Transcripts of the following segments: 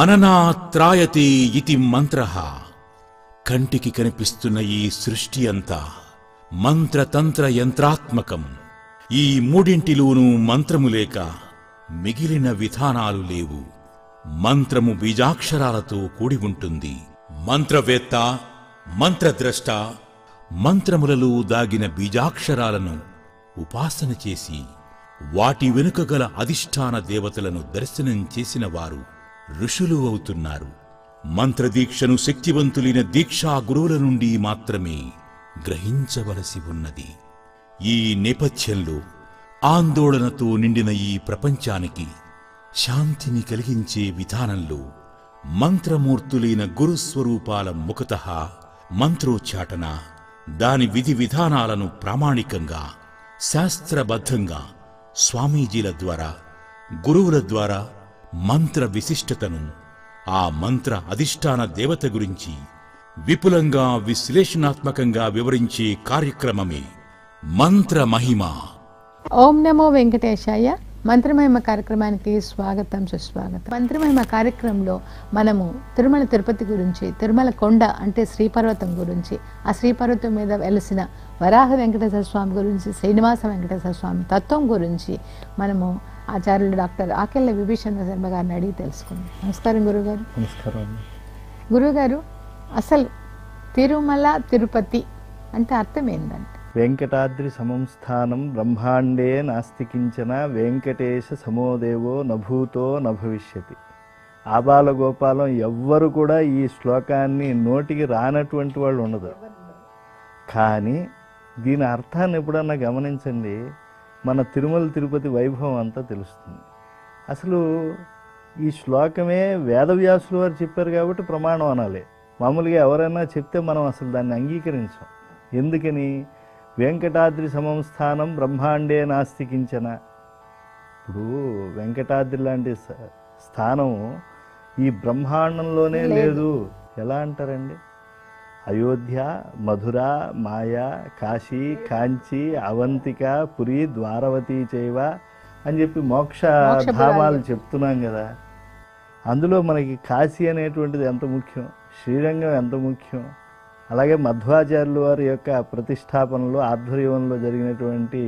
అననాత్రాయతే ఇతి మంత్రః. కంటికి కనిపిస్తున్న ఈ సృష్టి అంతా మంత్రతంత్ర యంత్రాత్మకం. ఈ మూడింటిలోనూ మంత్రము లేక మిగిలిన విధానాలు లేవు. మంత్రము బీజాక్షరాలతో కూడి ఉంటుంది. మంత్రవేత్త, మంత్రద్రష్ట మంత్రములలో దాగిన బీజాక్షరాలను ఉపాసన చేసి వాటి వెనుక గల అధిష్టాన దేవతలను దర్శనం చేసిన వారు ఋషులు అవుతున్నారు. మంత్రదీక్షను శక్తివంతులైన దీక్షా గురువుల నుండి మాత్రమే గ్రహించవలసి ఉన్నది. ఈ నేపథ్యంలో ఆందోళనతో నిండిన ఈ ప్రపంచానికి శాంతిని కలిగించే విధానంలో మంత్రమూర్తులైన గురుస్వరూపాల ముఖతః మంత్రోచ్చాటన, దాని విధి విధానాలను ప్రామాణికంగా శాస్త్రబద్ధంగా స్వామీజీల ద్వారా, గురువుల ద్వారా మంత్ర విశిష్టతను, ఆ మంత్ర అధిష్టాన దేవత గురించి విపులంగా విశ్లేషణాత్మకంగా వివరించే కార్యక్రమమే మంత్ర మహిమ. ఓం నమో వెంకటేశాయ. మంత్రమహిమ కార్యక్రమానికి స్వాగతం, సుస్వాగతం. మంత్రమహిమ కార్యక్రమంలో మనము తిరుమల తిరుపతి గురించి, తిరుమల కొండ అంటే శ్రీపర్వతం గురించి, ఆ శ్రీపర్వతం మీద వెలిసిన వరాహ వెంకటేశ్వర స్వామి గురించి, శ్రీనివాస వెంకటేశ్వర స్వామి తత్వం గురించి మనము ఆచార్యులు డాక్టర్ ఆకెళ్ళ విభీషణ శర్మ గారిని అడిగి తెలుసుకుందాం. నమస్కారం గురుగారు. నమస్కారం. గురుగారు, అసలు తిరుమల తిరుపతి అంటే అర్థం ఏంటంటే? వెంకటాద్రి సమం స్థానం బ్రహ్మాండే నాస్తి కించన వెంకటేశ సమోదేవో నభూతో నభవిష్యతి. ఆబాలగోపాలం ఎవ్వరు కూడా ఈ శ్లోకాన్ని నోటికి రానటువంటి వాళ్ళు ఉండదు. కానీ దీని అర్థాన్ని ఎప్పుడన్నా గమనించండి, మన తిరుమల తిరుపతి వైభవం అంతా తెలుస్తుంది. అసలు ఈ శ్లోకమే వేదవ్యాసులు వారు చెప్పారు కాబట్టి ప్రమాణం అనాలి. మామూలుగా ఎవరైనా చెప్తే మనం అసలు దాన్ని అంగీకరించాం. ఎందుకని? వెంకటాద్రి సమం స్థానం బ్రహ్మాండే నాస్తి కించన. ఇప్పుడు వెంకటాద్రి లాంటి స్థానం ఈ బ్రహ్మాండంలోనే లేదు. ఎలా అంటారండి? అయోధ్య, మధుర, మాయా, కాశీ, కాంచి, అవంతిక, పురి, ద్వారవతి చైవ అని చెప్పి మోక్ష ధామాలు చెప్తున్నాం కదా. అందులో మనకి కాశీ అనేటువంటిది ఎంత ముఖ్యం, శ్రీరంగం ఎంత ముఖ్యం. అలాగే మధ్వాచార్యుల వారి యొక్క ప్రతిష్టాపనలో ఆధ్వర్యంలో జరిగినటువంటి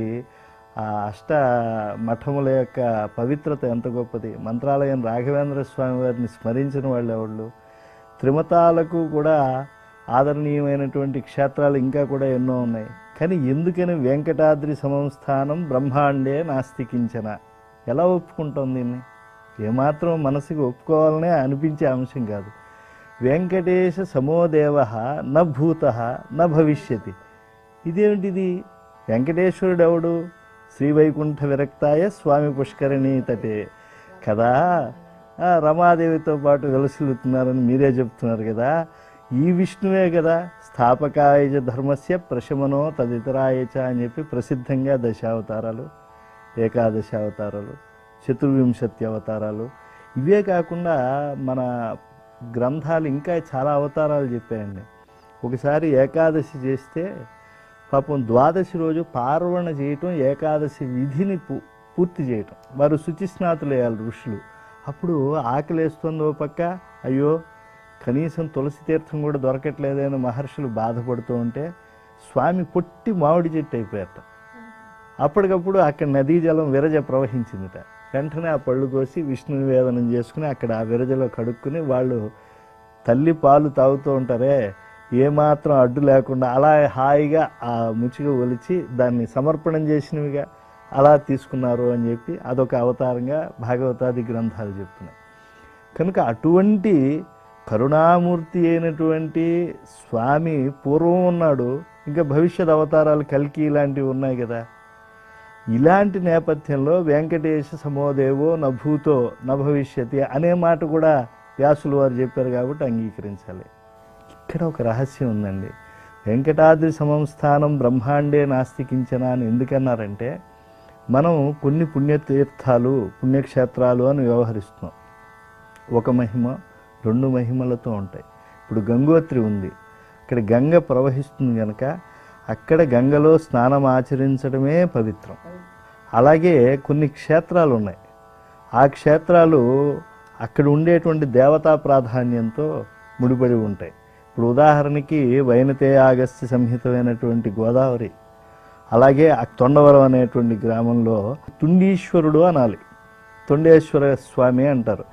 ఆ అష్ట మఠముల యొక్క పవిత్రత ఎంత గొప్పది. మంత్రాలయం రాఘవేంద్ర స్వామి వారిని స్మరించిన వాళ్ళు ఎవళ్ళు. త్రిమతాలకు కూడా ఆదరణీయమైనటువంటి క్షేత్రాలు ఇంకా కూడా ఎన్నో ఉన్నాయి. కానీ ఎందుకని వెంకటాద్రి సమం స్థానం బ్రహ్మాండే నాస్తి కించన? ఎలా ఒప్పుకుంటాం దీన్ని? ఏమాత్రం మనసుకి ఒప్పుకోవాలనే అనిపించే అంశం కాదు. వెంకటేశ సమోదేవ న భూత న భవిష్యతి. ఇదేమిటిది? వెంకటేశ్వరుడు ఎవడు? శ్రీవైకుంఠ విరక్తాయ స్వామి పుష్కరిణీ తటే కదా. రమాదేవితో పాటు వెలసిల్లుతున్నారని మీరే చెప్తున్నారు కదా. ఈ విష్ణువే కదా స్థాపకాయ ధర్మస్య ప్రశమనో తదితరాయచ అని చెప్పి ప్రసిద్ధంగా దశావతారాలు, ఏకాదశ అవతారాలు, 24 అవతారాలు. ఇవే కాకుండా మన గ్రంథాలు ఇంకా చాలా అవతారాలు చెప్పాయండి. ఒకసారి ఏకాదశి చేస్తే పాపం ద్వాదశి రోజు పార్వణ చేయటం, ఏకాదశి విధిని పూర్తి చేయటం. వారు శుచిస్నాతులు వేయాలి ఋషులు. అప్పుడు ఆకలేస్తుందో పక్క, అయ్యో కనీసం తులసి తీర్థం కూడా దొరకట్లేదని మహర్షులు బాధపడుతూ ఉంటే స్వామి పొట్టి మామిడి చెట్టు అయిపోయారట. అప్పటికప్పుడు అక్కడ నదీ జలం విరజ ప్రవహించిందిట. వెంటనే ఆ పళ్ళు కోసి విష్ణు నివేదనం చేసుకుని అక్కడ ఆ విరజలో కడుక్కుని వాళ్ళు తల్లి పాలు తాగుతూ ఉంటారే, ఏమాత్రం అడ్డు లేకుండా అలా హాయిగా ఆ ముచ్చిగా ఒలిచి దాన్ని సమర్పణం చేసినవిగా అలా తీసుకున్నారు అని చెప్పి అదొక అవతారంగా భాగవతాది గ్రంథాలు చెప్తున్నాయి. కనుక అటువంటి కరుణామూర్తి అయినటువంటి స్వామి పూర్వం ఉన్నాడు, ఇంకా భవిష్యత్ అవతారాలు కల్కి ఇలాంటివి ఉన్నాయి కదా. ఇలాంటి నేపథ్యంలో వెంకటేశ సమోదేవో నభూతో నభవిష్యతి అనే మాట కూడా వ్యాసులు వారు చెప్పారు కాబట్టి అంగీకరించాలి. ఇక్కడ ఒక రహస్యం ఉందండి. వెంకటాద్రి సమం స్థానం బ్రహ్మాండే నాస్తి కించన అని ఎందుకన్నారంటే, మనం కొన్ని పుణ్యతీర్థాలు, పుణ్యక్షేత్రాలు అని వ్యవహరిస్తున్నాం. ఒక మహిమ, 2 మహిమలతో ఉంటాయి. ఇప్పుడు గంగోత్రి ఉంది, ఇక్కడ గంగ ప్రవహిస్తుంది కనుక అక్కడ గంగలో స్నానం ఆచరించడమే పవిత్రం. అలాగే కొన్ని క్షేత్రాలు ఉన్నాయి, ఆ క్షేత్రాలు అక్కడ ఉండేటువంటి దేవతా ప్రాధాన్యంతో ముడిపడి ఉంటాయి. ఇప్పుడు ఉదాహరణకి వైనతే ఆగస్త్య సంహితమైనటువంటి గోదావరి, అలాగే తొండవరం అనేటువంటి గ్రామంలో తుండీశ్వరుడు అనాలి, తొండేశ్వర స్వామి అంటారు.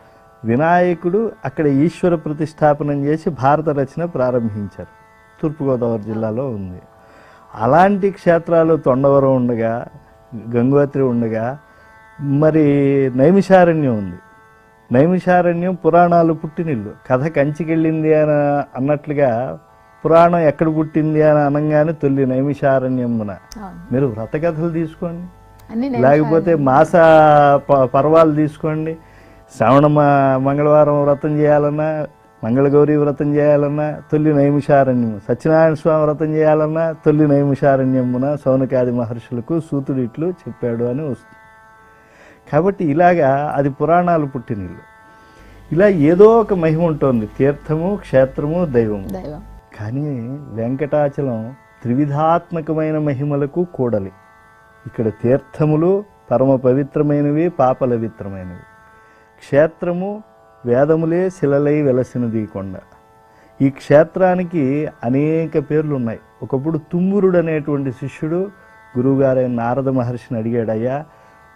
వినాయకుడు అక్కడ ఈశ్వర ప్రతిష్టాపనం చేసి భారత రచన ప్రారంభించారు. తూర్పుగోదావరి జిల్లాలో ఉంది. అలాంటి క్షేత్రాలు తొండవరం ఉండగా, గంగోత్రి ఉండగా, మరి నైమిషారణ్యం ఉంది. నైమిషారణ్యం పురాణాలు పుట్టినిల్లు. కథ కంచికెళ్ళింది అని అన్నట్లుగా పురాణం ఎక్కడ పుట్టింది అని అనగానే తొలి నైమిషారణ్యమున. మీరు వ్రత కథలు తీసుకోండి, లేకపోతే మాస పర్వాలు తీసుకోండి. శ్రావణ మంగళవారం వ్రతం చేయాలన్నా, మంగళగౌరి వ్రతం చేయాలన్నా తొలి నైమిషారణ్యము, సత్యనారాయణ స్వామి వ్రతం చేయాలన్నా తొలి నైమిషారణ్యమున సౌనకాది మహర్షులకు సూతుడు ఇట్లు చెప్పాడు అని వస్తుంది. కాబట్టి ఇలాగా అది పురాణాలు పుట్టినిల్లు. ఇలా ఏదో ఒక మహిమ ఉంటుంది, తీర్థము, క్షేత్రము, దైవము. కానీ వెంకటాచలం త్రివిధాత్మకమైన మహిమలకు కూడలి. ఇక్కడ తీర్థములు పరమ పవిత్రమైనవి, పాపలవిత్రమైనవి. క్షేత్రము వేదములే శిలలై వెలసినది కొండ. ఈ క్షేత్రానికి అనేక పేర్లు ఉన్నాయి. ఒకప్పుడు తుమ్మురుడు అనేటువంటి శిష్యుడు గురువుగారైన నారద మహర్షిని అడిగాడు, అయ్యా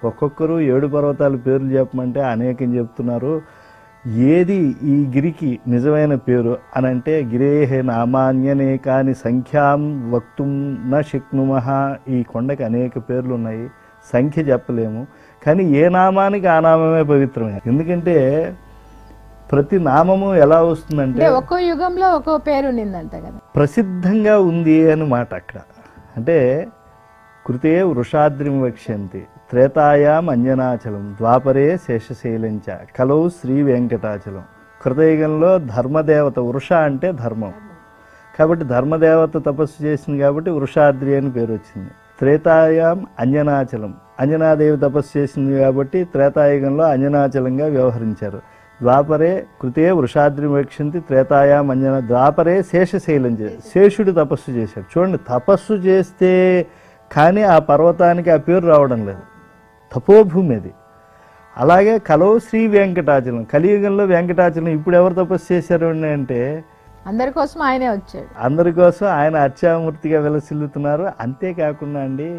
ఒక్కొక్కరు 7 పర్వతాల పేర్లు చెప్పమంటే అనేకం చెప్తున్నారు, ఏది ఈ గిరికి నిజమైన పేరు అని అంటే, గిరేహే నామాన్యనేకాని సంఖ్యాం వక్తుం న శక్నుమః. ఈ కొండకి అనేక పేర్లు ఉన్నాయి, సంఖ్య చెప్పలేము. కానీ ఏ నామానికి ఆ నామమే పవిత్రమే. ఎందుకంటే ప్రతి నామము ఎలా వస్తుందంటే ఒక్కో యుగంలో ఒక్కో పేరు నిందంట కదా, ప్రసిద్ధంగా ఉంది అని మాట. అక్కడ అంటే కృతే వృషాద్రిం వక్ష్యంతి, త్రేతాయాం అంజనాచలం, ద్వాపరే శేషశైలంచ, కలౌ శ్రీ వెంకటాచలం. కృతయుగంలో ధర్మదేవత, వృష అంటే ధర్మం, కాబట్టి ధర్మదేవత తపస్సు చేసింది కాబట్టి వృషాద్రి అని పేరు వచ్చింది. త్రేతాయాం అంజనాచలం, అంజనాదేవి తపస్సు చేసింది కాబట్టి త్రేతాయుగంలో అంజనాచలంగా వ్యవహరించారు. ద్వాపరే కృతే వృషాద్రి వక్షంతి, త్రేతాయాం అంజన, ద్వాపరే శేషశైలం, శేషుడు తపస్సు చేశాడు. చూడండి, తపస్సు చేస్తే కానీ ఆ పర్వతానికి ఆ పేరు రావడం లేదు, తపోభూమి అది. అలాగే కలౌ శ్రీ వెంకటాచలం, కలియుగంలో వెంకటాచలం. ఇప్పుడు ఎవరు తపస్సు చేశారు అంటే అందరి కోసం ఆయనే వచ్చాడు, అందరి కోసం ఆయన అర్చామూర్తిగా వెలసిల్లుతున్నారు. అంతేకాకుండా అండి,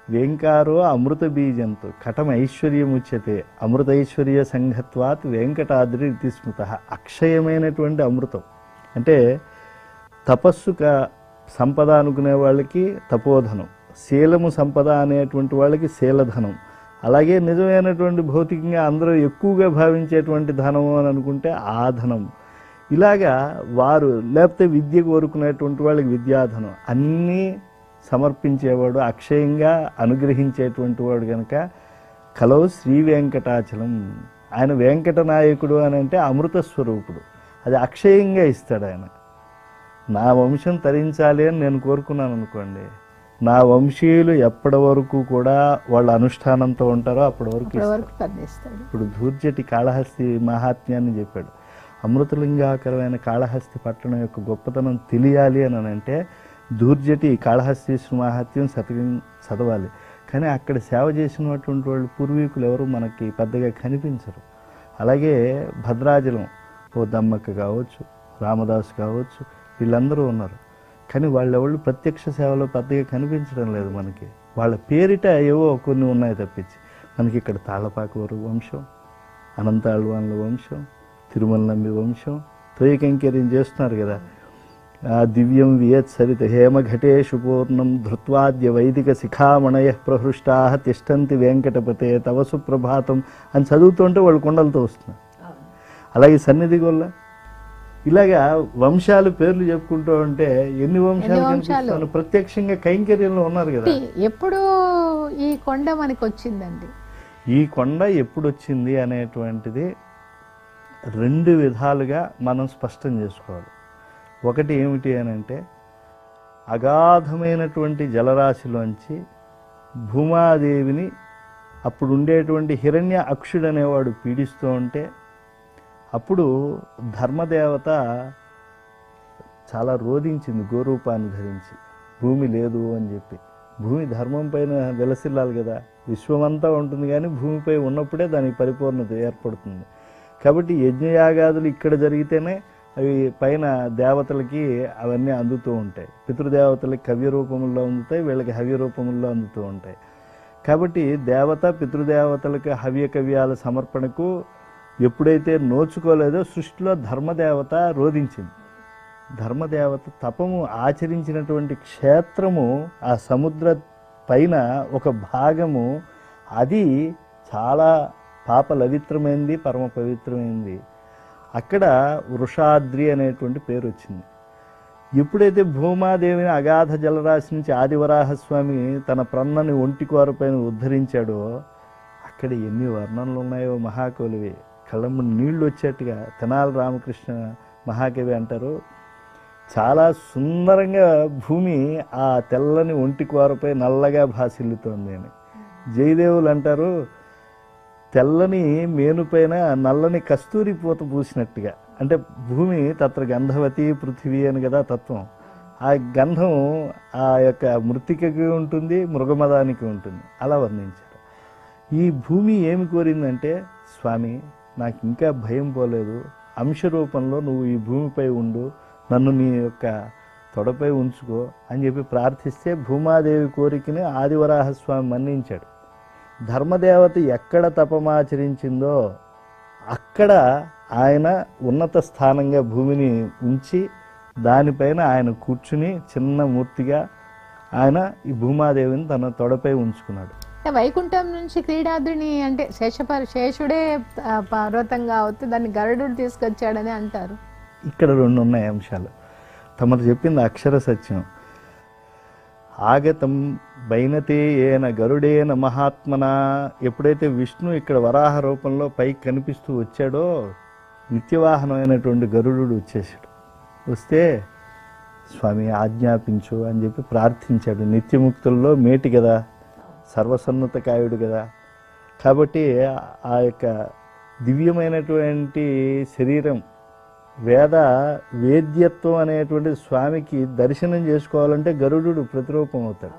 వేంకారో అమృత బీజంతో కటం ఐశ్వర్యముచ్యతే, అమృతైశ్వర్య సంఘత్వాత్ వెంకటాద్రి ఇతి స్మృతః. అక్షయమైనటువంటి అమృతం అంటే తపస్సుక సంపద అనుకునే వాళ్ళకి తపోధనం, శీలము సంపద అనేటువంటి వాళ్ళకి శీలధనం, అలాగే నిజమైనటువంటి భౌతికంగా అందరూ ఎక్కువగా భావించేటువంటి ధనము అని అనుకుంటే ఆ ధనం. ఇలాగా వారు లేకపోతే విద్య కోరుకునేటువంటి వాళ్ళకి విద్యాధనం అన్నీ సమర్పించేవాడు, అక్షయంగా అనుగ్రహించేటువంటి వాడు కనుక కలౌ శ్రీ వెంకటాచలం. ఆయన వెంకట నాయకుడు అని అంటే అమృత స్వరూపుడు, అది అక్షయంగా ఇస్తాడు ఆయన. నా వంశం తరించాలి అని నేను కోరుకున్నాను అనుకోండి, నా వంశీయులు ఎప్పటి వరకు కూడా వాళ్ళ అనుష్ఠానంతో ఉంటారో అప్పటి వరకు ఇస్తాడు. ఇప్పుడు ధూర్జటి కాళహస్తి మహాత్మ్యాన్ని చెప్పాడు. అమృతలింగాకరమైన కాళహస్తి పట్టణం యొక్క గొప్పతనం తెలియాలి అని అంటే ధూర్జటి కాళహస్తీశ్వర మహాత్మ్యం శతకం చదవాలి. కానీ అక్కడ సేవ చేసినటువంటి వాళ్ళు పూర్వీకులు ఎవరు మనకి పెద్దగా కనిపించరు. అలాగే భద్రాచలం ఓ దమ్మక్క కావచ్చు, రామదాసు కావచ్చు, వీళ్ళందరూ ఉన్నారు. కానీ వాళ్ళెవళ్ళు ప్రత్యక్ష సేవలో పెద్దగా కనిపించడం లేదు మనకి. వాళ్ళ పేరిట ఏవో కొన్ని ఉన్నాయి తప్పించి. మనకి ఇక్కడ తాళ్ళపాకవరు వంశం, అనంతాళ్వాన్ల వంశం, తిరుమల నంబి వంశం త్రయకంకర్యం చేస్తున్నారు కదా. దివ్యం వియత్ సరిత హేమఘటేషు పూర్ణం ధృత్వాద్య వైదిక శిఖామణయ ప్రహృష్టా తిష్టంతి వెంకటపతే తవ సుప్రభాతం అని చదువుతుంటే వాళ్ళు కొండలతో వస్తున్నారు. అలాగే సన్నిధి గొల్ల, ఇలాగా వంశాలు పేర్లు చెప్పుకుంటూ ఉంటే ఎన్ని వంశాలు కనిపిస్తాను. ప్రత్యక్షంగా కైంకర్యంలో ఉన్నారు కదా. ఎప్పుడు ఈ కొండ మనకి వచ్చిందండి? ఈ కొండ ఎప్పుడు వచ్చింది అనేటువంటిది 2 విధాలుగా మనం స్పష్టం చేసుకోవాలి. ఒకటి ఏమిటి అని అంటే, అగాధమైనటువంటి జలరాశిలోంచి భూమాదేవిని అప్పుడు ఉండేటువంటి హిరణ్య అక్షుడు అనేవాడు పీడిస్తూ ఉంటే, అప్పుడు ధర్మదేవత చాలా రోధించింది గోరూపాన్ని ధరించి, భూమి లేదు అని చెప్పి. భూమి ధర్మం పైన వెలసిల్లాలి కదా, విశ్వమంతా ఉంటుంది కానీ భూమిపై ఉన్నప్పుడే దానికి పరిపూర్ణత ఏర్పడుతుంది. కాబట్టి యజ్ఞయాగాదులు ఇక్కడ జరిగితేనే అవి పైన దేవతలకి అవన్నీ అందుతూ ఉంటాయి. పితృదేవతలకి కవ్య రూపంలో అందుతాయి, వీళ్ళకి హవ్య రూపంలో అందుతూ ఉంటాయి. కాబట్టి దేవత పితృదేవతలకి హవ్య కవ్యాల సమర్పణకు ఎప్పుడైతే నోచుకోలేదో సృష్టిలో ధర్మదేవత రోధించింది. ధర్మదేవత తపము ఆచరించినటువంటి క్షేత్రము ఆ సముద్ర పైన ఒక భాగము, అది చాలా పాపలవిత్రమైంది, పరమ పవిత్రమైంది. అక్కడ వృషాద్రి అనేటువంటి పేరు వచ్చింది. ఎప్పుడైతే భూమాదేవిని అగాధ జలరాశి నుంచి ఆదివరాహస్వామి తన ప్రన్నని ఒంటికోరపైన ఉద్ధరించాడో అక్కడ ఎన్ని వర్ణనలు ఉన్నాయో మహాకవులవి. కళ్ళమ్మ నీళ్లు వచ్చేట్టుగా తెనాలి రామకృష్ణ మహాకవి అంటారు, చాలా సుందరంగా భూమి ఆ తెల్లని ఒంటికోరపై నల్లగా భాసిల్లుతోంది అని. జయదేవులు అంటారు, తెల్లని మేనుపైన నల్లని కస్తూరి పూత పూసినట్టుగా. అంటే భూమి తత్ర గంధవతి పృథివీ అని కదా తత్వం. ఆ గంధం ఆ యొక్క మృతికకి ఉంటుంది, మృగమదానికి ఉంటుంది. అలా వర్ణించారు. ఈ భూమి ఏమి కోరిందంటే, స్వామి నాకు ఇంకా భయం పోలేదు, అంశ రూపంలో నువ్వు ఈ భూమిపై ఉండు, నన్ను నీ యొక్క తొడపై ఉంచుకో అని చెప్పి ప్రార్థిస్తే భూమాదేవి కోరికని ఆదివరాహస్వామి మన్నించాడు. ధర్మదేవత ఎక్కడ తపమాచరించిందో అక్కడ ఆయన ఉన్నత స్థానంగా భూమిని ఉంచి దానిపైన ఆయన కూర్చుని చిన్న మూర్తిగా ఆయన ఈ భూమాదేవిని తన తొడపై ఉంచుకున్నాడు. వైకుంఠం నుంచి క్రీడాద్రిని అంటే శేషుడే పర్వతంగా అవుతే దాన్ని గరుడు తీసుకొచ్చాడని అంటారు. ఇక్కడ రెండు ఉన్నాయి అంశాలు. తమరు చెప్పింది అక్షర సత్యం. ఆగతం బైనతే ఏన గరుడేన మహాత్మన. ఎప్పుడైతే విష్ణు ఇక్కడ వరాహ రూపంలో పైకి కనిపిస్తూ వచ్చాడో నిత్యవాహనమైనటువంటి గరుడు వచ్చేసాడు. వస్తే స్వామి ఆజ్ఞాపించు అని చెప్పి ప్రార్థించాడు. నిత్యముక్తుల్లో మేటి కదా, సర్వసన్నతకాయుడు కదా. కాబట్టి ఆ యొక్క దివ్యమైనటువంటి శరీరం, వేద్యత్వం అనేటువంటి స్వామికి దర్శనం చేసుకోవాలంటే గరుడు ప్రతిరూపం అవుతాడు.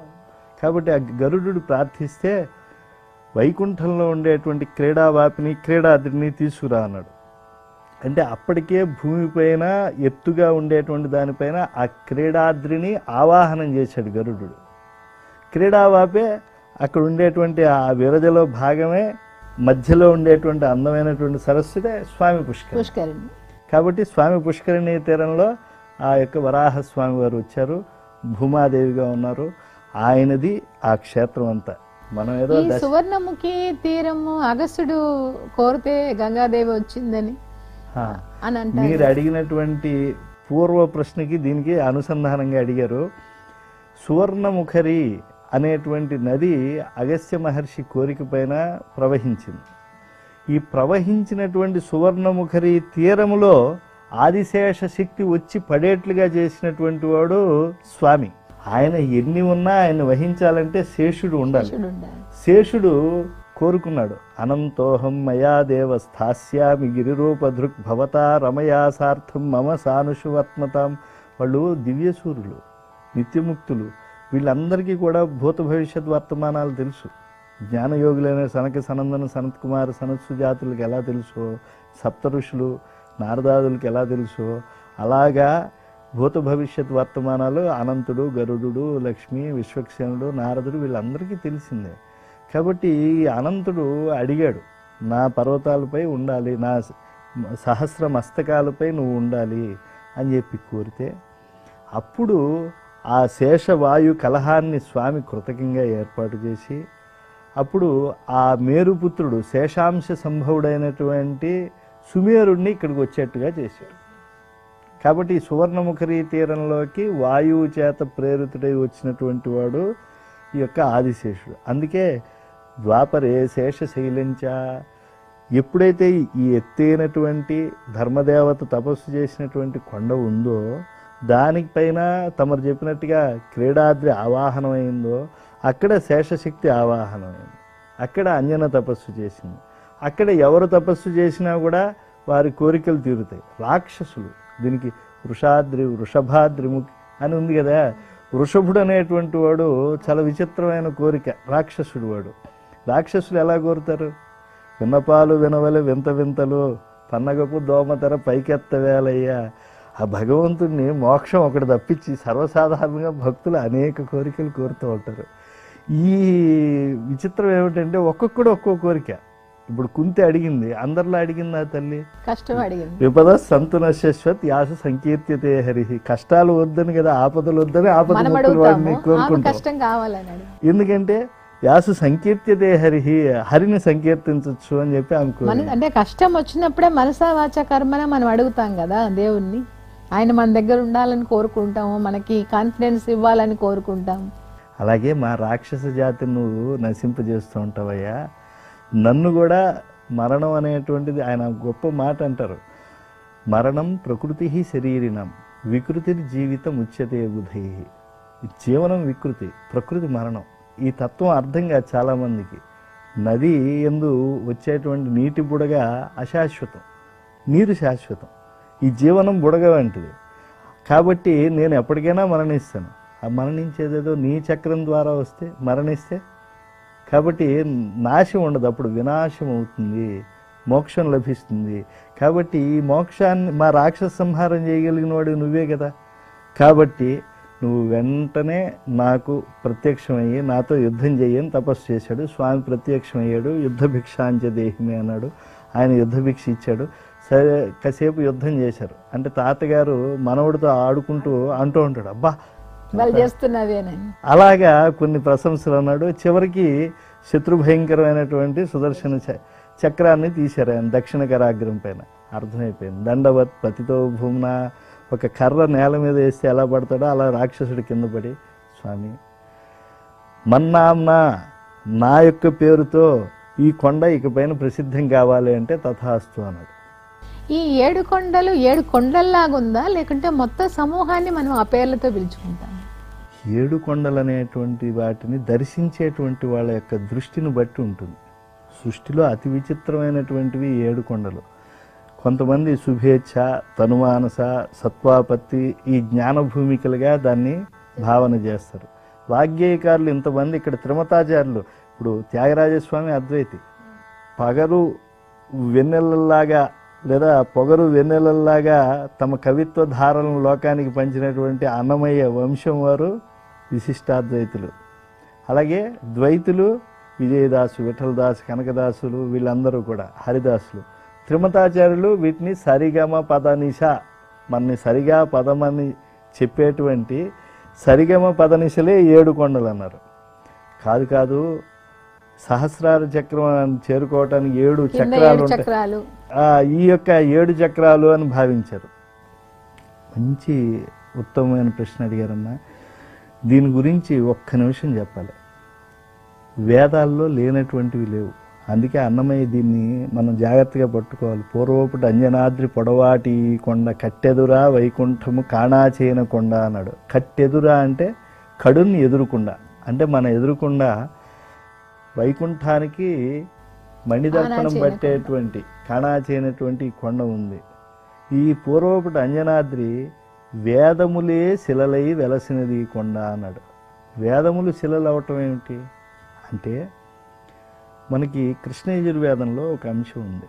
కాబట్టి ఆ గరుడు ప్రార్థిస్తే వైకుంఠంలో ఉండేటువంటి క్రీడావాపిని క్రీడాద్రిని తీసుకురా అన్నాడు. అంటే అప్పటికే భూమిపైన ఎత్తుగా ఉండేటువంటి దానిపైన ఆ క్రీడాద్రిని ఆవాహనం చేశాడు గరుడు. క్రీడావాపే అక్కడ ఉండేటువంటి ఆ విరజలో భాగమే, మధ్యలో ఉండేటువంటి అందమైనటువంటి సరస్సుదే స్వామి పుష్కరిణి. కాబట్టి స్వామి పుష్కరిణి తీరంలో ఆ యొక్క వరాహస్వామి వారు వచ్చారు, భూమాదేవిగా ఉన్నారు. ఆయనది ఆ క్షేత్రం అంతా. మనం ఏదో సువర్ణముఖి తీరము అగస్త్యుడు కోరితే గంగాదేవి వచ్చిందని మీరు అడిగినటువంటి పూర్వ ప్రశ్నకి దీనికి అనుసంధానంగా అడిగారు. సువర్ణముఖరి అనేటువంటి నది అగస్త్య మహర్షి కోరిక పైన ప్రవహించింది. ఈ ప్రవహించినటువంటి సువర్ణముఖరి తీరములో ఆదిశేష శక్తి వచ్చి పడేట్లుగా చేసినటువంటి వాడు స్వామి. ఆయన ఎన్ని ఉన్నా ఆయన వహించాలంటే శేషుడు ఉండాలి. శేషుడు కోరుకున్నాడు, అనంతోహం మయా దేవ స్థాస్యామి గిరిరూపధృక్ భవతా రమయాసార్థం మమ సానుషువత్మతాం. వాళ్ళు దివ్యసూరులు, నిత్యముక్తులు. వీళ్ళందరికీ కూడా భూత భవిష్యత్ వర్తమానాలు తెలుసు. జ్ఞానయోగులైన సనక సనందన సనత్ కుమార్ సనత్ సుజాతులకు ఎలా తెలుసో, సప్త ఋషులు నారదాదులకు ఎలా తెలుసో, అలాగా భూత భవిష్యత్ వర్తమానాలు అనంతుడు, గరుడు, లక్ష్మి, విశ్వక్సేనుడు, నారదుడు వీళ్ళందరికీ తెలిసిందే. కాబట్టి అనంతుడు అడిగాడు, నా పర్వతాలపై ఉండాలి, నా సహస్ర మస్తకాలపై నువ్వు ఉండాలి అని చెప్పి కోరితే అప్పుడు ఆ శేషవాయు కలహాన్ని స్వామి కృతజ్ఞంగా ఏర్పాటు చేసి అప్పుడు ఆ మేరుపుత్రుడు శేషాంశ సంభవుడైనటువంటి సుమేరుణ్ణి ఇక్కడికి వచ్చేట్టుగా చేశాడు. కాబట్టి ఈ సువర్ణముఖరి తీరంలోకి వాయువు చేత ప్రేరితుడై వచ్చినటువంటి వాడు ఈ యొక్క ఆదిశేషుడు. అందుకే ద్వాపరే శేషశైలంచ. ఎప్పుడైతే ఈ ఎత్తైనటువంటి ధర్మదేవత తపస్సు చేసినటువంటి కొండ ఉందో దానిపైన తమరు చెప్పినట్టుగా క్రీడాద్రి ఆవాహనమైందో అక్కడ శేషశక్తి ఆవాహనమైంది. అక్కడ అంజన తపస్సు చేసింది. అక్కడ ఎవరు తపస్సు చేసినా కూడా వారి కోరికలు తీరుతాయి. రాక్షసులు, దీనికి వృషాద్రి వృషభాద్రిముఖి అని ఉంది కదా. వృషభుడు అనేటువంటి వాడు చాలా విచిత్రమైన కోరిక, రాక్షసుడు వాడు. రాక్షసులు ఎలా కోరుతారు? విన్నపాలు వినవలే వింత వింతలు పన్నగపు దోమతెర పైకెత్తవేలయ్యా. ఆ భగవంతుడిని మోక్షం ఒకటి తప్పించి సర్వసాధారణంగా భక్తులు అనేక కోరికలు కోరుతూ ఉంటారు. ఈ విచిత్రం ఏమిటంటే ఒక్కొక్కడు ఒక్కో కోరిక. ఇప్పుడు కుంతి అడిగింది, అందరిలో అడిగింది ఆ తల్లి కష్టం అడిగింది. విపద సంతున శాశ్వత్ యాస సంకీర్త్యతే హరి. కష్టాలు వద్దని కదా, ఆపదలు వద్దని ఆపద మనం ముక్కులు వాడిని అడుగుతాము, ఆమె కోరుకుంటాం. కష్టం కావాలని అడుగు. ఎందుకంటే యాసు సంకీర్త్యతే హరి, హరిని సంకీర్తించవచ్చు అని చెప్పి ఆమె మన అంటే కష్టం వచ్చినప్పుడే మనసా వాచ కర్మన మనం అడుగుతాం కదా దేవుణ్ణి. ఆయన మన దగ్గర ఉండాలని కోరుకుంటాము, మనకి కాన్ఫిడెన్స్ ఇవ్వాలని కోరుకుంటాము. అలాగే మా రాక్షస జాతిని నువ్వు నశింపజేస్తూ ఉంటావయ్యా. నన్ను కూడా మరణం అనేటువంటిది ఆయన గొప్ప మాట అంటారు. మరణం ప్రకృతి శరీరినం వికృతి జీవితం ఉచ్యతే బుధై. జీవనం వికృతి, ప్రకృతి మరణం. ఈ తత్వం అర్థం కాదు చాలామందికి. నది యందు వచ్చేటువంటి నీటి బుడగ అశాశ్వతం, నీరు శాశ్వతం. ఈ జీవనం బుడగ వంటిది. కాబట్టి నేను ఎప్పటికైనా మరణిస్తాను. ఆ మరణించేదేదో నీ చక్రం ద్వారా వస్తే మరణిస్తే, కాబట్టి నాశం ఉండదు, అప్పుడు వినాశం అవుతుంది, మోక్షం లభిస్తుంది. కాబట్టి ఈ మోక్షాన్ని మా రాక్షస సంహారం చేయగలిగిన వాడు నువ్వే కదా. కాబట్టి నువ్వు వెంటనే నాకు ప్రత్యక్షమయ్యి నాతో యుద్ధం చేయని తపస్సు చేశాడు. స్వామి ప్రత్యక్షమయ్యాడు. యుద్ధ భిక్షాంచ దేహిమే అన్నాడు. ఆయన యుద్ధ భిక్ష ఇచ్చాడు. సరే కాసేపు యుద్ధం చేశారు. అంటే తాతగారు మనవడితో ఆడుకుంటూ అంటూ ఉంటాడు, అబ్బా వాళ్ళు చేస్తున్నావేనని. అలాగా కొన్ని ప్రశంసలు అన్నాడు. చివరికి శత్రుభయంకరమైనటువంటి సుదర్శన చక్రాన్ని తీశారు ఆయన దక్షిణ కరాగ్రం పైన. అర్థమైపోయింది. దండవత్ పతితో భూమ్న, ఒక కర్ర నేల మీద వేస్తే ఎలా పడతాడో అలా రాక్షసుడి కింద పడి, స్వామి మన్నాంనా, నా యొక్క పేరుతో ఈ కొండ ఇకపైన ప్రసిద్ధం కావాలి అంటే తథాస్తు అన్నాడు. ఈ 7 కొండలు 7 కొండల్లాగుందా, లేకుంటే మొత్తం సమూహాన్ని మనం ఆ పేర్లతో పిలుచుకుంటాం? 7 కొండలు అనేటువంటి వాటిని దర్శించేటువంటి వాళ్ళ యొక్క దృష్టిని బట్టి ఉంటుంది. సృష్టిలో అతి విచిత్రమైనటువంటివి 7 కొండలు. కొంతమంది శుభేచ్ఛ, తనుమానస, సత్వాపత్తి ఈ జ్ఞాన భూమికలుగా దాన్ని భావన చేస్తారు. వాగ్గేయకారులు ఇంతమంది, ఇక్కడ త్రిమతాచార్యులు, ఇప్పుడు త్యాగరాజస్వామి అద్వైతి, పగరు వెన్నెలలాగా లేదా పొగరు వెన్నెలలాగా తమ కవిత్వ ధారలను లోకానికి పంచినటువంటి అన్నమయ్య వంశం వారు విశిష్టాద్వైతులు. అలాగే ద్వైతులు విజయదాసు, విఠలదాసు, కనకదాసులు, వీళ్ళందరూ కూడా హరిదాసులు. త్రిమతాచార్యులు వీటిని సరిగమ పదనిష, మనని సరిగా పదమని చెప్పేటువంటి సరిగమ పదనిషలే 7 కొండలు అన్నారు. కాదు కాదు, సహస్రార చక్రం చేరుకోవటానికి 7 చక్రాలు ఉంటాయి. ఈ యొక్క 7 చక్రాలు అని భావించారు. మంచి ఉత్తమమైన ప్రశ్న అడిగారమ్మా. దీని గురించి ఒక్క నిమిషం చెప్పాలి. వేదాల్లో లేనటువంటివి లేవు. అందుకే అన్నమయ్య దీన్ని మనం జాగ్రత్తగా పట్టుకోవాలి. పూర్వపుట అంజనాద్రి పొడవాటి కొండ కట్టెదురా వైకుంఠము కాణాచేన కొండ అన్నాడు. కట్టెదురా అంటే కడుని ఎదురుకుండా, అంటే మన ఎదురుకుండా వైకుంఠానికి మణిదర్పణం పట్టేటువంటి కాణాచేనటువంటి కొండ ఉంది. ఈ పూర్వపుట అంజనాద్రి వేదములే శిలలై వెలసినది కొండ అన్నాడు. వేదములు శిలలు అవటం ఏమిటి అంటే, మనకి కృష్ణ యజుర్వేదంలో ఒక అంశం ఉంది.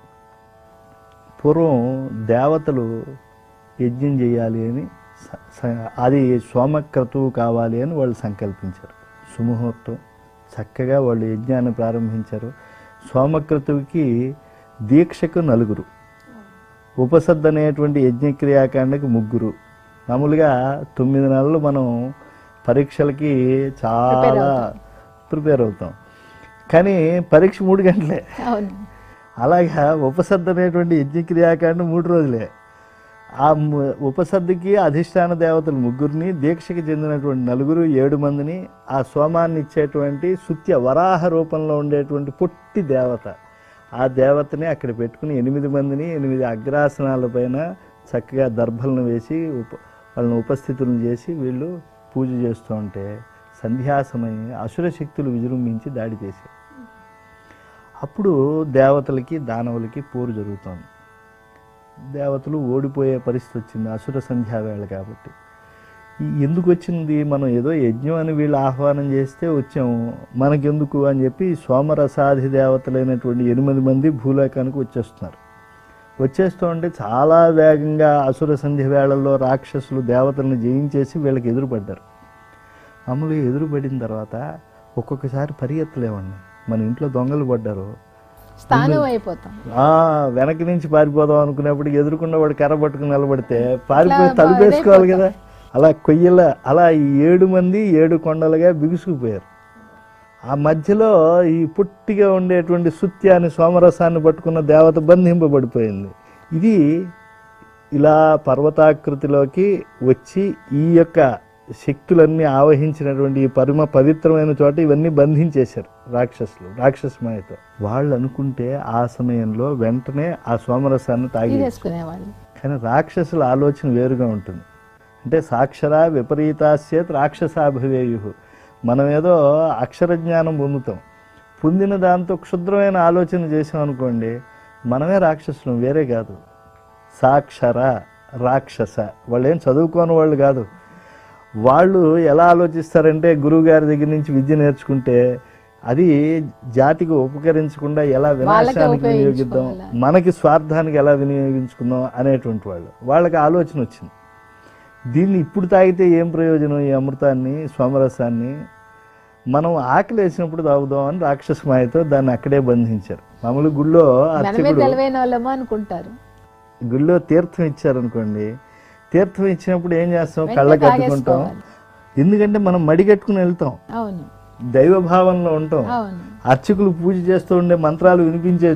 పూర్వం దేవతలు యజ్ఞం చేయాలి అని, అది సోమక్రతువు కావాలి అని వాళ్ళు సంకల్పించారు. సుముహూర్తం చక్కగా వాళ్ళు యజ్ఞాన్ని ప్రారంభించారు. సోమక్రతువుకి దీక్షకు 4, ఉపసద్ అనేటువంటి యజ్ఞక్రియాకాండకి 3. మామూలుగా 9 నెలలు మనం పరీక్షలకి చాలా ప్రిపేర్ అవుతాం, కానీ పరీక్ష 3 గంటలే. అలాగా ఉపసద్ అనేటువంటి యజ్ఞక్రియాకాండం 3 రోజులే. ఆ ఉపసద్దుకి అధిష్టాన దేవతలు 3, దీక్షకి చెందినటువంటి 4, 7 మందిని, ఆ సోమాన్ని ఇచ్చేటువంటి సుత్య వరాహ రూపంలో ఉండేటువంటి పొట్టి దేవత, ఆ దేవతని అక్కడ పెట్టుకుని 8 మందిని 8 అగ్రాసనాల పైన చక్కగా దర్భలను వేసి వాళ్ళని ఉపస్థితులను చేసి వీళ్ళు పూజ చేస్తూ ఉంటే సంధ్యాసమయం అసుర శక్తులు విజృంభించి దాడి చేశారు. అప్పుడు దేవతలకి దానవులకి పోరు జరుగుతోంది. దేవతలు ఓడిపోయే పరిస్థితి వచ్చింది, అసుర సంధ్యావేళ కాబట్టి. ఎందుకు వచ్చింది, మనం ఏదో యజ్ఞం అని వీళ్ళు ఆహ్వానం చేస్తే వచ్చాము, మనకెందుకు అని చెప్పి సోమరసాధి దేవతలైనటువంటి 8 మంది భూలోకానికి వచ్చేస్తున్నారు. వచ్చేస్తూ ఉంటే చాలా వేగంగా అసుర సంధ్య వేళల్లో రాక్షసులు దేవతలను జయించేసి వీళ్ళకి ఎదురుపడ్డారు. మామూలుగా ఎదురుపడిన తర్వాత ఒక్కొక్కసారి పరిగెత్తలేమండి. మన ఇంట్లో దొంగలు పడ్డారు, స్థానం అయిపోతాం, వెనక్కి నుంచి పారిపోదాం అనుకునేప్పుడు ఎదురుకున్న వాడు కర్ర పట్టుకుని నిలబడితే పారిపోయి తలుపేసుకోవాలి కదా. అలా కొయ్యల అలా 7 మంది 7 కొండలుగా బిగుసుకుపోయారు. ఆ మధ్యలో ఈ పుట్టిగా ఉండేటువంటి సుత్యాన్ని సోమరసాన్ని పట్టుకున్న దేవత బంధింపబడిపోయింది. ఇది ఇలా పర్వతాకృతిలోకి వచ్చి ఈ యొక్క శక్తులన్నీ ఆవహించినటువంటి ఈ పవిత్రమైన చోట ఇవన్నీ బంధించేశారు రాక్షసులు, రాక్షసమాయతో. వాళ్ళు అనుకుంటే ఆ సమయంలో వెంటనే ఆ సోమరసాన్ని తాగేసుకునేవాళ్ళు. కానీ రాక్షసుల ఆలోచన వేరుగా ఉంటుంది. అంటే సాక్షరా విపరీతాస్యేత్ రాక్షసాభవేయు. మనం ఏదో అక్షర జ్ఞానం పొందుతాం, పొందిన దాంతో క్షుద్రమైన ఆలోచన చేసాం అనుకోండి, మనమే రాక్షసులం, వేరే కాదు. సాక్షర రాక్షస వాళ్ళు ఏం చదువుకోని వాళ్ళు కాదు. వాళ్ళు ఎలా ఆలోచిస్తారంటే గురువుగారి దగ్గర నుంచి విద్య నేర్చుకుంటే అది జాతికి ఉపకరించకుండా ఎలా వినాశానికి వినియోగిద్దాం, మనకి స్వార్థానికి ఎలా వినియోగించుకుందాం అనేటువంటి వాళ్ళు. వాళ్ళకి ఆలోచన వచ్చింది, దీన్ని ఇప్పుడు తాగితే ఏం ప్రయోజనం, ఈ అమృతాన్ని సోమరసాన్ని మనం ఆకలి వేసినప్పుడు తాగుదాం అని రాక్షస మాయతో దాన్ని అక్కడే బంధించారు. మామూలు గుళ్ళో అనుకుంటారు, గుళ్ళో తీర్థం ఇచ్చారనుకోండి, తీర్థం ఇచ్చినప్పుడు ఏం చేస్తాం, కళ్ళకి అద్దుకుంటాం. ఎందుకంటే మనం మడిగట్టుకుని వెళ్తాం, దైవభావంలో ఉంటాం. అర్చకులు పూజ చేస్తూ ఉండే మంత్రాలు వినిపించే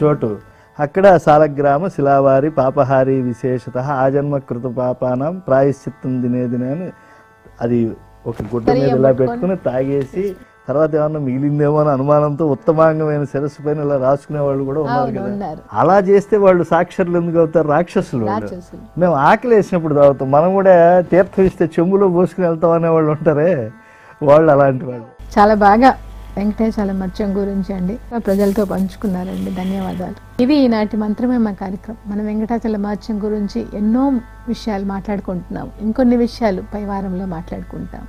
చోటు అక్కడ సాలగ్రామ శిలావారి పాపహారి విశేషత ఆజన్మ కృత పాపానం ప్రాయశ్చిత్తం దినే అని అది ఒక గుడ్డ మీద ఇలా పెట్టుకుని తాగేసి తర్వాత ఏమన్నా మిగిలిందేమో అని అనుమానంతో ఉత్తమాంగమైన శిరస్సు పైన ఇలా రాసుకునే వాళ్ళు కూడా ఉన్నారు కదా. అలా చేస్తే వాళ్ళు సాక్షరులు ఎందుకు అవుతారు, రాక్షసులు. మేము ఆకలి వేసినప్పుడు తాగుతాం, మనం కూడా తీర్థం ఇస్తే చెంబులో పోసుకుని వెళ్తాం అనే వాళ్ళు ఉంటారే, వాళ్ళు అలాంటి వాళ్ళు. చాలా బాగా వెంకటేశాల మత్స్యం గురించి అండి ప్రజలతో పంచుకున్నారండి. ధన్యవాదాలు. ఇవి ఈనాటి మంత్రమేమ కార్యక్రమం. మనం వెంకటాచల మత్స్యం గురించి ఎన్నో విషయాలు మాట్లాడుకుంటున్నాం, ఇంకొన్ని విషయాలు పై వారంలో మాట్లాడుకుంటాం.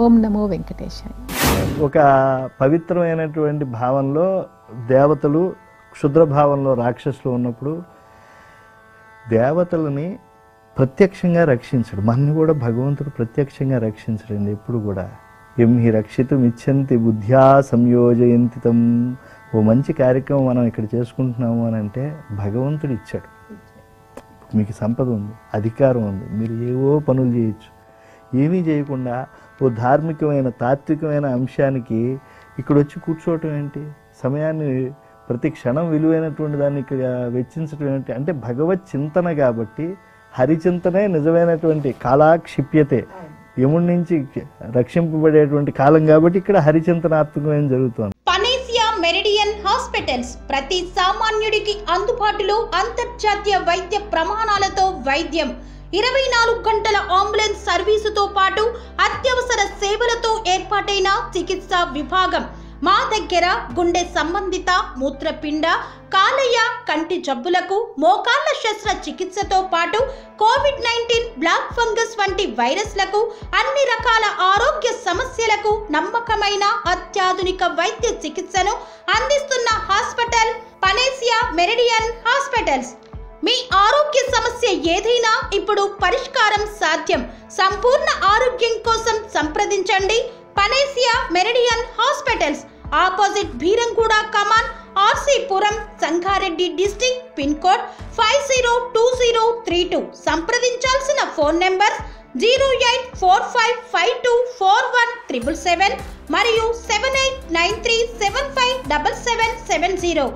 ఓం నమో వెంకటేశాయ. ఒక పవిత్రమైనటువంటి భావంలో దేవతలు, క్షుద్ర భావంలో రాక్షసులు ఉన్నప్పుడు దేవతలని ప్రత్యక్షంగా రక్షించడు, మనని కూడా భగవంతుడు ప్రత్యక్షంగా రక్షించడండి ఎప్పుడు కూడా. ఎం హి రక్షితం ఇచ్చంతి బుద్ధ్యా సంయోజయంతి తం. ఓ మంచి కార్యక్రమం మనం ఇక్కడ చేసుకుంటున్నాము అని అంటే భగవంతుడు ఇచ్చాడు. మీకు సంపద ఉంది, అధికారం ఉంది, మీరు ఏవో పనులు చేయొచ్చు. ఏమీ చేయకుండా ఓ ధార్మికమైన తాత్వికమైన అంశానికి ఇక్కడ వచ్చి కూర్చోవటం ఏంటి, సమయాన్ని ప్రతి క్షణం విలువైనటువంటి దాన్ని ఇక్కడ వెచ్చించడం ఏంటి అంటే భగవత్ చింతన. కాబట్టి హరిచింతనే నిజమైనటువంటి కాలాక్షిప్యతే, యముడి నుంచి రక్షింపబడేటువంటి కాలం కాబట్టి ఇక్కడ హరిచింతనాత్మకమైన జరుగుతుంది. పనేసియా మెరిడియన్ హాస్పిటల్స్ ప్రతి సామాన్యుడికి అందుబాటులో అంతర్జాతీయ వైద్య ప్రమాణాలతో వైద్యం, 24 గంటల అంబులెన్స్ సర్వీసుతో పాటు అత్యవసర సేవలతో ఏర్పాటైన చికిత్సా విభాగం. మా దగ్గర గుండె సంబంధిత, మూత్రపిండ, కాలేయ, కంటి జబ్బులకు, మోకాళ్ల శస్త్ర చికిత్సతో పాటు కోవిడ్-19, బ్లాక్ ఫంగస్ వంటి వైరస్లకు, అన్ని రకాల ఆరోగ్య సమస్యలకు నమ్మకమైన అత్యాధునిక వైద్య చికిత్సను అందిస్తున్న హాస్పిటల్ పనేసియా మెరిడియన్ హాస్పిటల్స్. మీ ఆరోగ్య సమస్య ఏదైనా ఇప్పుడు పరిష్కారం సాధ్యం. సంపూర్ణ ఆరోగ్యం కోసం సంప్రదించండి Panacea Meridian hospitals. Opposite Beeramguda Kaman, RC Puram, Sangareddy district. Pin code 502032. సంప్రదించాల్సిన ఫోన్ నెంబర్ 0845524177 మరియు 7893757770.